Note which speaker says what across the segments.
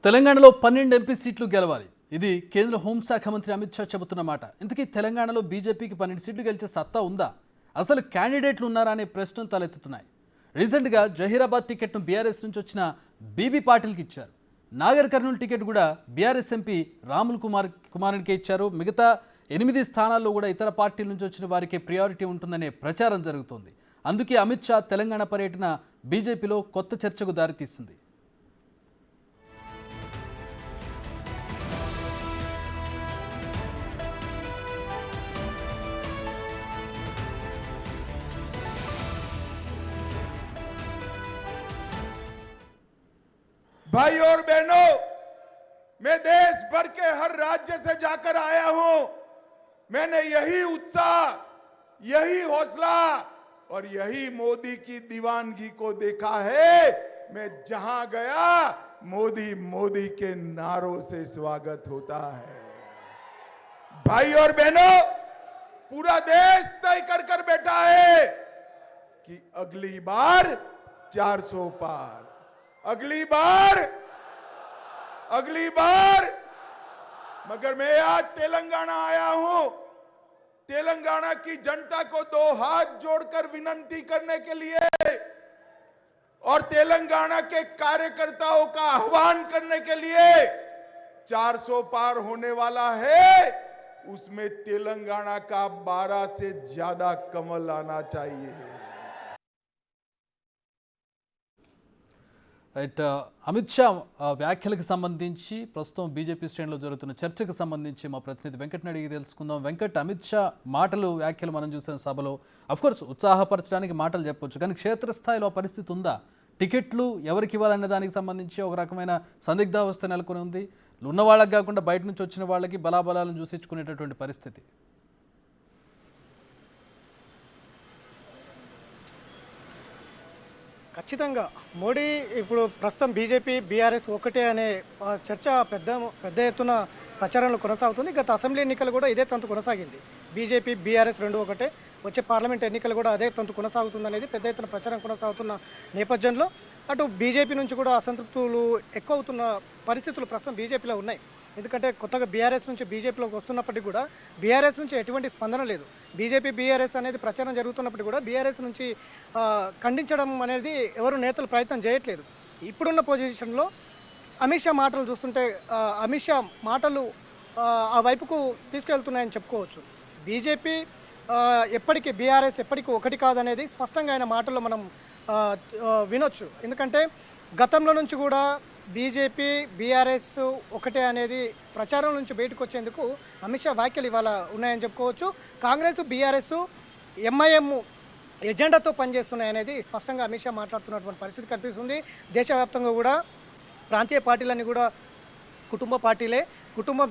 Speaker 1: తెలంగాణలో 12 ఎంపీ సీట్లు గెలవాలి. ఇది కేంద్ర హోంశాఖ మంత్రి అమిత్ షా చెబుతున్న మాట. ఇంతకీ తెలంగాణలో బీజేపీకి 12 సీట్లు గెలిచే సత్తా ఉందా? అసలు క్యాండిడేట్లు ఉన్నారా అనే ప్రశ్నలు తలెత్తుతున్నాయి. రీసెంట్గా జహీరాబాద్ టికెట్ను బీఆర్ఎస్ నుంచి వచ్చిన బీబీ పాటిల్కి ఇచ్చారు. నాగర్ కర్నూలు టికెట్ కూడా బీఆర్ఎస్ ఎంపీ రాముల్ కుమార్కే ఇచ్చారు. మిగతా 8 స్థానాల్లో కూడా ఇతర పార్టీల నుంచి వచ్చిన వారికి ప్రియారిటీ ఉంటుందనే ప్రచారం జరుగుతోంది. అందుకే అమిత్ షా తెలంగాణ పర్యటన బీజేపీలో కొత్త చర్చకు దారితీసింది.
Speaker 2: भाई और बहनों, मैं देश भर के हर राज्य से जाकर आया हूं। मैंने यही उत्साह, यही हौसला और यही मोदी की दीवानगी को देखा है। मैं जहां गया मोदी मोदी के नारों से स्वागत होता है। भाई और बहनों, पूरा देश तय कर बैठा है कि अगली बार 400 पार, अगली बार। मगर मैं आज तेलंगाना आया हूं, तेलंगाना की जनता को 2 हाथ जोड़कर विनती करने के लिए और तेलंगाना के कार्यकर्ताओं का आह्वान करने के लिए 400 पार होने वाला है। उसमें तेलंगाना का 12 से ज्यादा कमल आना चाहिए।
Speaker 1: రైట్, అమిత్ షా వ్యాఖ్యలకు సంబంధించి ప్రస్తుతం బీజేపీ శ్రేణిలో జరుగుతున్న చర్చకు సంబంధించి మా ప్రతినిధి వెంకట్ని అడిగి తెలుసుకుందాం. వెంకట్, అమిత్ షా వ్యాఖ్యలు మనం చూసిన సభలో అఫ్కోర్స్ ఉత్సాహపరచడానికి మాటలు చెప్పొచ్చు, కానీ క్షేత్రస్థాయిలో పరిస్థితి ఉందా? టికెట్లు ఎవరికి ఇవ్వాలనే దానికి సంబంధించి ఒక రకమైన సందిగ్ధావస్థ నెలకొని ఉంది. ఉన్న వాళ్ళకి కాకుండా బయట నుంచి వచ్చిన వాళ్ళకి బలాబలాలను చూసించుకునేటటువంటి పరిస్థితి.
Speaker 3: ఖచ్చితంగా మోడీ ఇప్పుడు ప్రస్తుతం బీజేపీ బీఆర్ఎస్ ఒకటే అనే చర్చ పెద్ద ఎత్తున ప్రచారంలో కొనసాగుతుంది. గత అసెంబ్లీ ఎన్నికలు కూడా ఇదే తంతు కొనసాగింది. బీజేపీ బీఆర్ఎస్ రెండు ఒకటే, వచ్చే పార్లమెంట్ ఎన్నికలు కూడా అదే తంతు కొనసాగుతుందనేది పెద్ద ఎత్తున ప్రచారం కొనసాగుతున్న నేపథ్యంలో అటు బీజేపీ నుంచి కూడా అసంతృప్తులు ఎక్కువ అవుతున్న పరిస్థితులు ప్రస్తుతం బీజేపీలో ఉన్నాయి. ఎందుకంటే కొత్తగా బీఆర్ఎస్ నుంచి బీజేపీలోకి వస్తున్నప్పటికీ కూడా బీఆర్ఎస్ నుంచి ఎటువంటి స్పందన లేదు. బీజేపీ బీఆర్ఎస్ అనేది ప్రచారం జరుగుతున్నప్పటికీ కూడా బీఆర్ఎస్ నుంచి ఖండించడం అనేది ఎవరు నేతలు ప్రయత్నం చేయట్లేదు. ఇప్పుడున్న పొజిషన్లో అమిత్ షా మాటలు చూస్తుంటే అమిత్ షా మాటలు ఆ వైపుకు తీసుకెళ్తున్నాయని చెప్పుకోవచ్చు. బీజేపీ ఎప్పటికీ బీఆర్ఎస్ ఎప్పటికీ ఒకటి కాదనేది స్పష్టంగా ఆయన మాటల్లో మనం వినొచ్చు. ఎందుకంటే గతంలో నుంచి కూడా బీజేపీ బీఆర్ఎస్ ఒకటే అనేది ప్రచారం నుంచి బయటకు వచ్చేందుకు అమిత్ షా వ్యాఖ్యలు ఇవాళ ఉన్నాయని చెప్పుకోవచ్చు. కాంగ్రెస్ బీఆర్ఎస్ ఎంఐఎం ఎజెండాతో పనిచేస్తున్నాయనేది స్పష్టంగా అమిత్ షా మాట్లాడుతున్నటువంటి పరిస్థితి కనిపిస్తుంది. దేశవ్యాప్తంగా కూడా ప్రాంతీయ పార్టీలన్నీ కూడా కుటుంబ పార్టీలే. కుటుంబం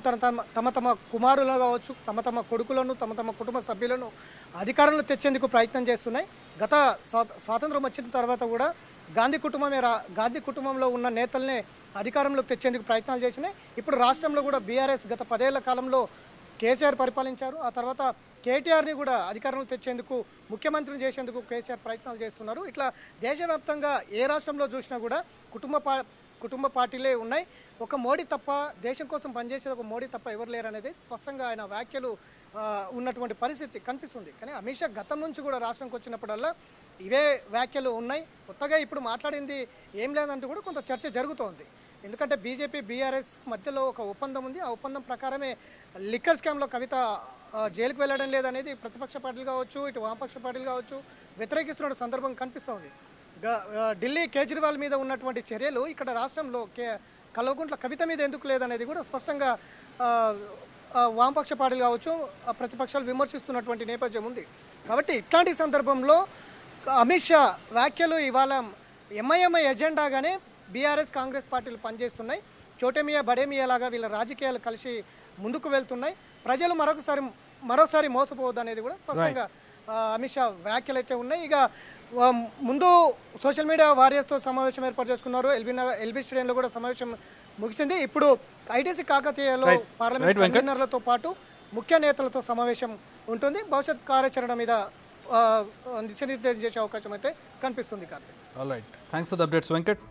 Speaker 3: తమ కుమారులు కావచ్చు, తమ కొడుకులను, తమ కుటుంబ సభ్యులను అధికారంలో తెచ్చేందుకు ప్రయత్నం చేస్తున్నాయి. గత స్వాతంత్రం వచ్చిన తర్వాత కూడా గాంధీ కుటుంబంలో ఉన్న నేతల్నే అధికారంలోకి తెచ్చేందుకు ప్రయత్నాలు చేసినాయి. ఇప్పుడు రాష్ట్రంలో కూడా బీఆర్ఎస్ గత 10 ఏళ్ల కాలంలో కేసీఆర్ పరిపాలించారు. ఆ తర్వాత కేటీఆర్ని కూడా అధికారంలో తెచ్చేందుకు, ముఖ్యమంత్రిని చేసేందుకు కేసీఆర్ ప్రయత్నాలు చేస్తున్నారు. ఇట్లా దేశవ్యాప్తంగా ఏ రాష్ట్రంలో చూసినా కూడా కుటుంబ పార్టీలే ఉన్నాయి. ఒక మోడీ తప్ప, దేశం కోసం పనిచేసేది ఒక మోడీ తప్ప ఎవరు లేరు అనేది స్పష్టంగా ఆయన వ్యాఖ్యలు ఉన్నటువంటి పరిస్థితి కనిపిస్తుంది. కానీ అమిత్ షా గతం నుంచి కూడా రాష్ట్రంకి వచ్చినప్పుడల్లా ఇవే వ్యాఖ్యలు ఉన్నాయి. కొత్తగా ఇప్పుడు మాట్లాడింది ఏం లేదంటూ కూడా కొంత చర్చ జరుగుతోంది. ఎందుకంటే బీజేపీ బీఆర్ఎస్ మధ్యలో ఒక ఒప్పందం ఉంది. ఆ ఒప్పందం ప్రకారమే లిక్కర్ స్కామ్లో కవిత జైలుకు వెళ్ళడం లేదనేది ప్రతిపక్ష పార్టీలు కావచ్చు, ఇటు వామపక్ష పార్టీలు కావచ్చు వ్యతిరేకిస్తున్న సందర్భం కనిపిస్తోంది. ఢిల్లీ కేజ్రీవాల్ మీద ఉన్నటువంటి చర్యలు ఇక్కడ రాష్ట్రంలో కల్వకుంట్ల కవిత మీద ఎందుకు లేదనేది కూడా స్పష్టంగా వామపక్ష పార్టీలు కావచ్చు, ప్రతిపక్షాలు విమర్శిస్తున్నటువంటి నేపథ్యం ఉంది. కాబట్టి ఇట్లాంటి సందర్భంలో అమిత్ షా వ్యాఖ్యలు ఇవాళ ఎంఐఎంఐ ఎజెండాగానే బీఆర్ఎస్ కాంగ్రెస్ పార్టీలు పనిచేస్తున్నాయి. చోటేమియా బడేమియా లాగా వీళ్ళ రాజకీయాలు కలిసి ముందుకు వెళ్తున్నాయి. ప్రజలు మరోసారి మోసపోవద్దు అనేది కూడా స్పష్టంగా అమిత్ షా వ్యాఖ్యలు అయితే ఉన్నాయి. ఇక ముందు సోషల్ మీడియా వారియర్స్తో సమావేశం ఏర్పాటు చేసుకున్నారు. ఎల్బీ స్టేడియంలో కూడా సమావేశం ముగిసింది. ఇప్పుడు ఐటీసీ కాకతీయలో పార్లమెంట్ కన్వీనర్లతో పాటు ముఖ్య నేతలతో సమావేశం ఉంటుంది. భవిష్యత్ కార్యాచరణ మీద దిశానిర్దేశం చేసే అవకాశం అయితే కనిపిస్తుంది. Karthik,
Speaker 1: all right, thanks for the updates Venkat.